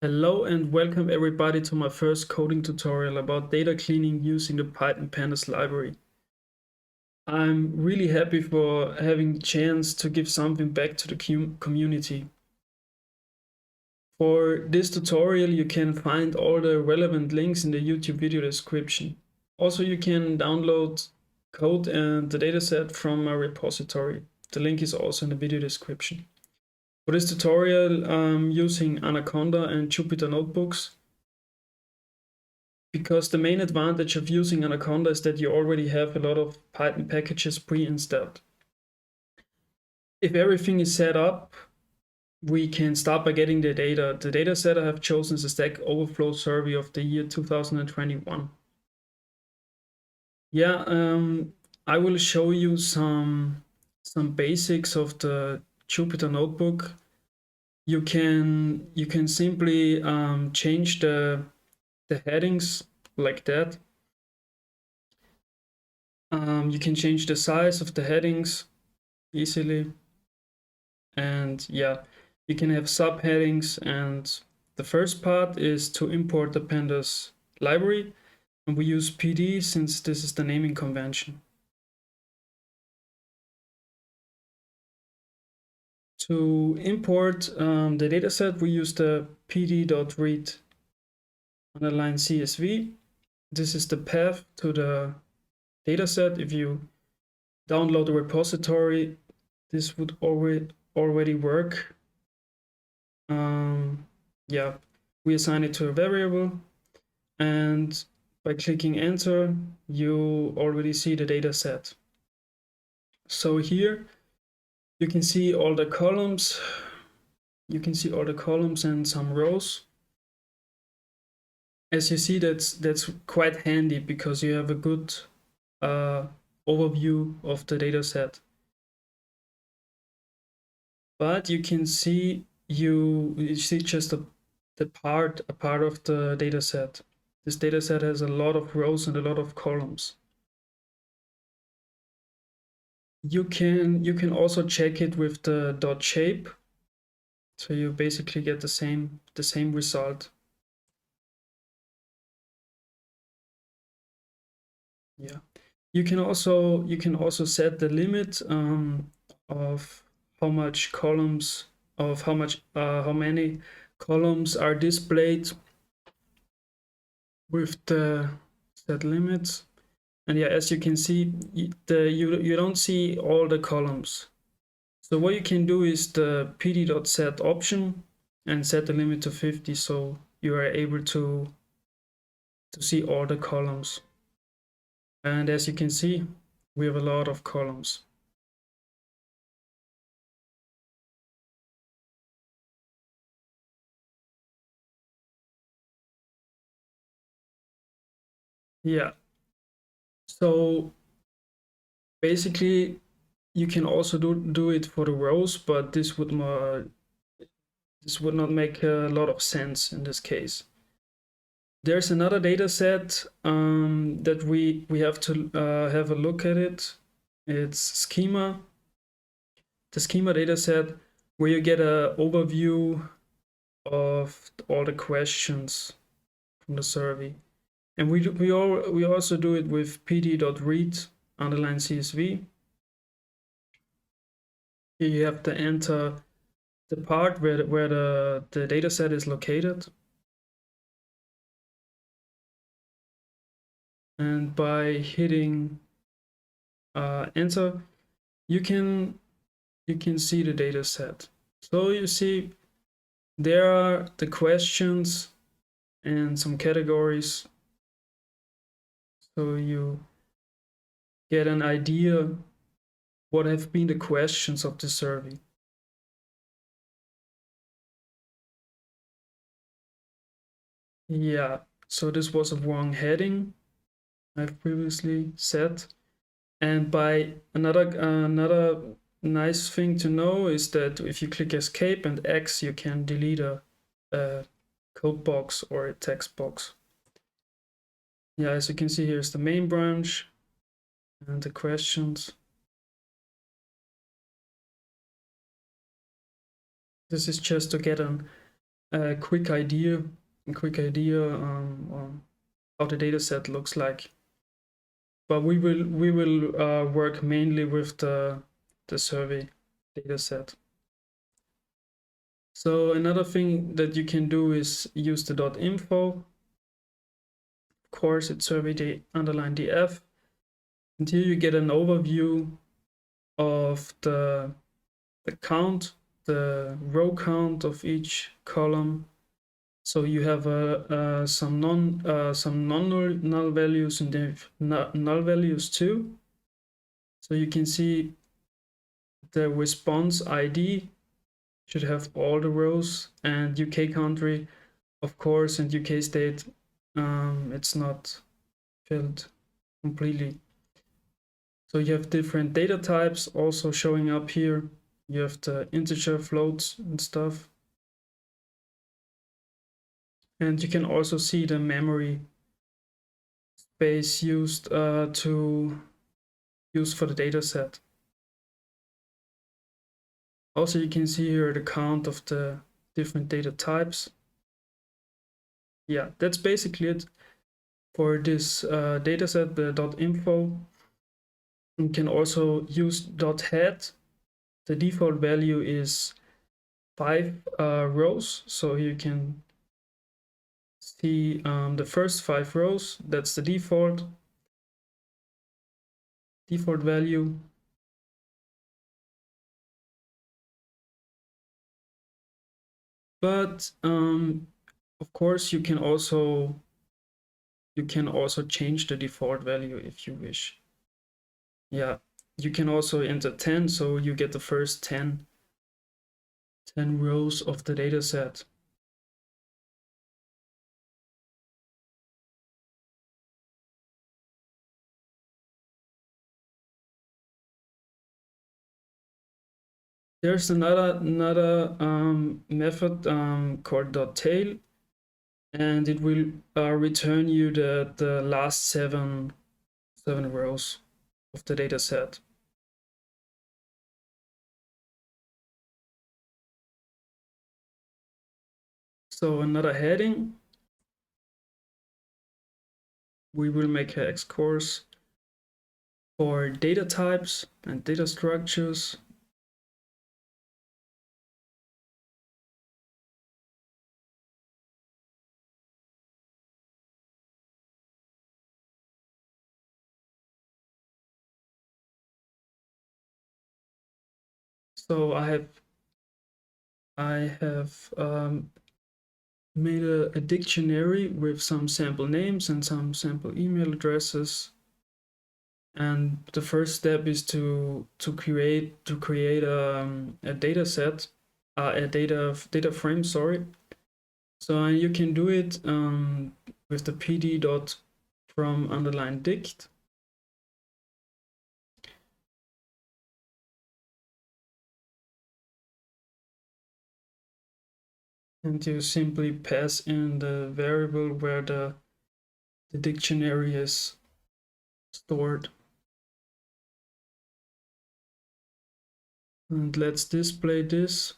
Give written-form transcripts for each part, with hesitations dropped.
Hello and welcome everybody to my first coding tutorial about data cleaning using the Python Pandas library. I'm really happy for having the chance to give something back to the community. For this tutorial, you can find all the relevant links in the YouTube video description. Also, you can download code and the dataset from my repository. The link is also in the video description. For this tutorial, I'm using Anaconda and Jupyter notebooks, because the main advantage of using Anaconda is that you already have a lot of Python packages pre-installed. If everything is set up, we can start by getting the data. The data set I have chosen is a Stack Overflow survey of the year 2021. I will show you some basics of the Jupyter notebook. You can simply change the headings like that. You can change the size of the headings easily, and yeah, you can have subheadings. And the first part is to import the Pandas library, and we use PD since this is the naming convention. To import the dataset, we use the pd.read underline CSV. This is the path to the dataset. If you download the repository, this would already work. We assign it to a variable, and by clicking enter, you already see the data set. So here you can see all the columns. You can see all the columns and some rows. As you see, that's quite handy because you have a good overview of the data set. But you can see you see just a part of the data set. This data set has a lot of rows and a lot of columns. You can also check it with the .shape, so you basically get the same result. Yeah, you can also set the limit of how many columns are displayed with the set limits. And yeah, as you can see, you don't see all the columns. So what you can do is the pd.set option and set the limit to 50, so you are able to see all the columns. And as you can see, we have a lot of columns. Yeah. So basically, you can also do it for the rows, but this would not make a lot of sense in this case. There's another data set that we have to have a look at it. It's schema. The schema data set, where you get an overview of all the questions from the survey. And we also do it with pd.read underline CSV. Here you have to enter the part where the data set is located. And by hitting enter, you can see the data set. So you see there are the questions and some categories, so you get an idea what have been the questions of the survey. Yeah, so this was a wrong heading I've previously set. And by another nice thing to know is that if you click escape and X, you can delete a code box or a text box. Yeah, as you can see, here's the main branch and the questions. This is just to get an a quick idea on how the data set looks like. But we will work mainly with the survey data set. So another thing that you can do is use the .info. Of course, it's survey _df. And here you get an overview of the count, the row count of each column. So you have some non-null values and null values too. So you can see the response ID should have all the rows, and UK country, of course, and UK state, it's not filled completely. So you have different data types also showing up here. You have the integer, floats and stuff. And you can also see the memory space used to use for the data set. Also, you can see here the count of the different data types. Yeah, that's basically it for this data set, the .info. You can also use .head. The default value is 5 rows, so you can see the first 5 rows. That's the default value. But of course, you can also change the default value if you wish. Yeah, you can also enter 10, so you get the first 10 rows of the data set. There's another method called .tail, and it will return you the last seven rows of the data set. So another heading, we will make a Vegxcodes for data types and data structures. So I have made a dictionary with some sample names and some sample email addresses. And the first step is to create a data set, a data frame. Sorry. So you can do it with the pd.from_dict. And you simply pass in the variable where the dictionary is stored. And let's display this.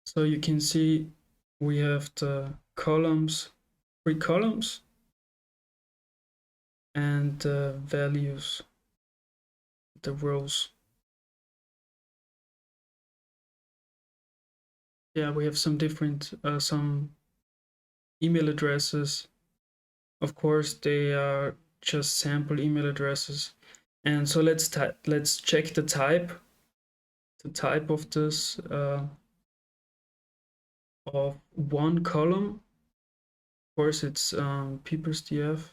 So you can see we have the columns, 3 columns, and the values, the rows. Yeah, we have some different some email addresses. Of course, they are just sample email addresses. And so let's check the type of this of one column. Of course, it's Peepers df.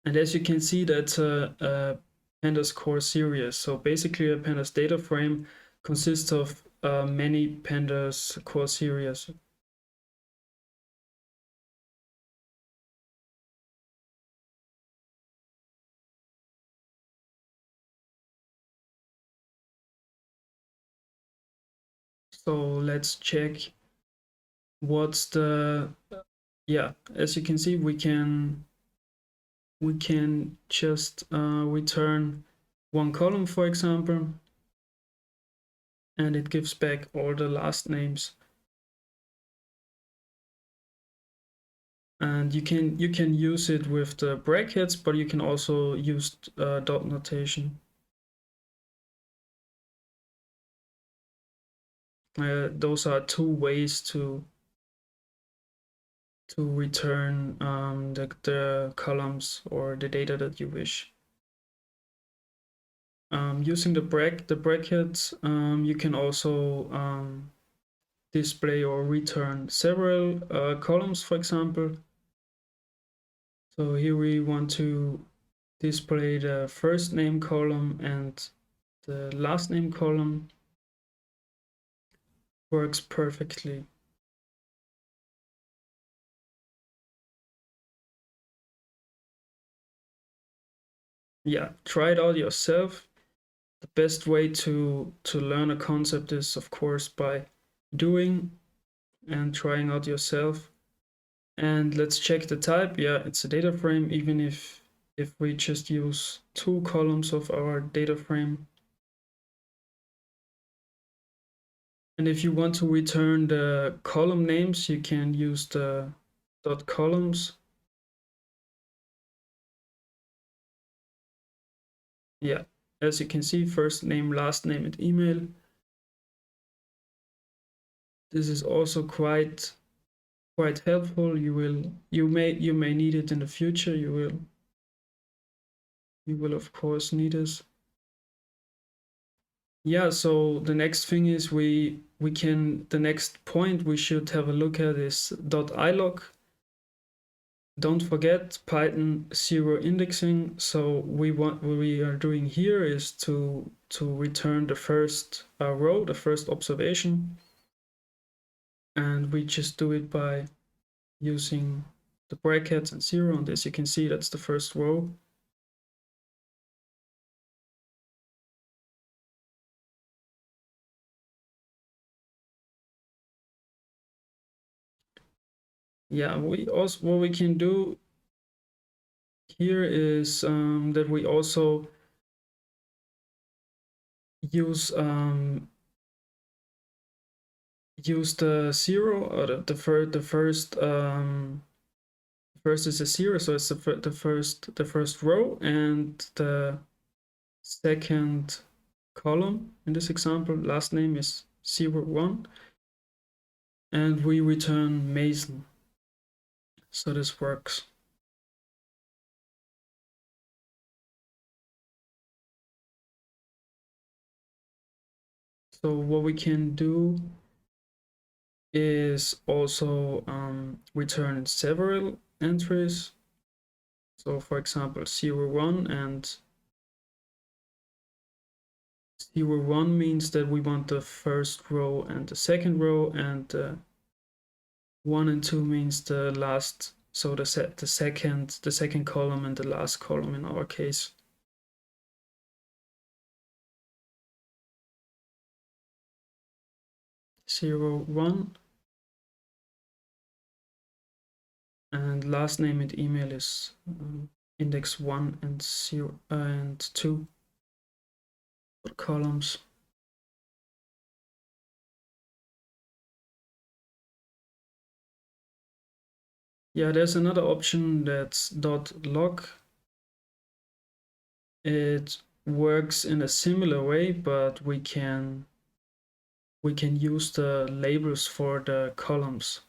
And as you can see, that's a Pandas core series. So basically, a Pandas data frame consists of many Pandas core series. So let's check what's the, yeah, as you can see, we can just return one column, for example. and it gives back all the last names. And you can use it with the brackets, but you can also use dot notation. Those are two ways to return the columns or the data that you wish. Using the brackets, you can also display or return several columns, for example. So here we want to display the first name column and the last name column. Works perfectly. Yeah, try it out yourself. The best way to learn a concept is, of course, by doing and trying out yourself. And let's check the type. Yeah, it's a data frame, even if we just use 2 columns of our data frame. And if you want to return the column names, you can use the .columns. Yeah, as you can see, first name, last name, and email. This is also quite helpful. You may need it in the future. You will of course need this. Yeah, so the next thing is the next point we should have a look at is .iloc. Don't forget Python 0 indexing. So what we are doing here is to return the first row, the first observation, and we just do it by using the brackets and 0. And as you can see, that's the first row. Yeah, what we can do here is that we also use the 0 or the first is a 0, so it's the first row, and the second column in this example, last name is 01, and we return Mason. So this works. So what we can do is also return several entries. So for example, 01 and 01 means that we want the first row and the second row, and 1 and 2 means the last, so the second column and the last column in our case. Zero, 1, and last name and email is index 1 and 0 and 2 columns. Yeah, there's another option that's .loc. It works in a similar way, but we can use the labels for the columns.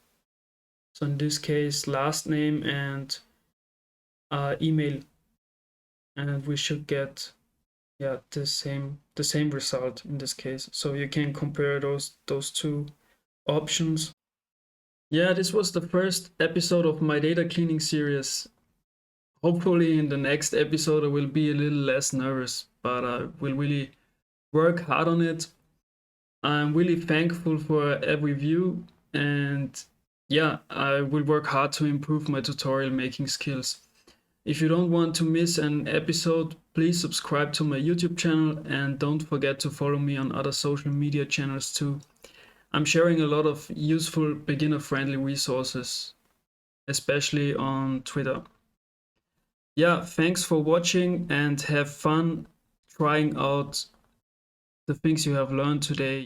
So in this case, last name and email, and we should get the same result in this case. So you can compare those two options. Yeah, this was the first episode of my data cleaning series. Hopefully in the next episode I will be a little less nervous, but I will really work hard on it. I'm really thankful for every view, and yeah, I will work hard to improve my tutorial making skills. If you don't want to miss an episode, please subscribe to my YouTube channel, and don't forget to follow me on other social media channels too. I'm sharing a lot of useful beginner-friendly resources, especially on Twitter. Yeah, thanks for watching and have fun trying out the things you have learned today.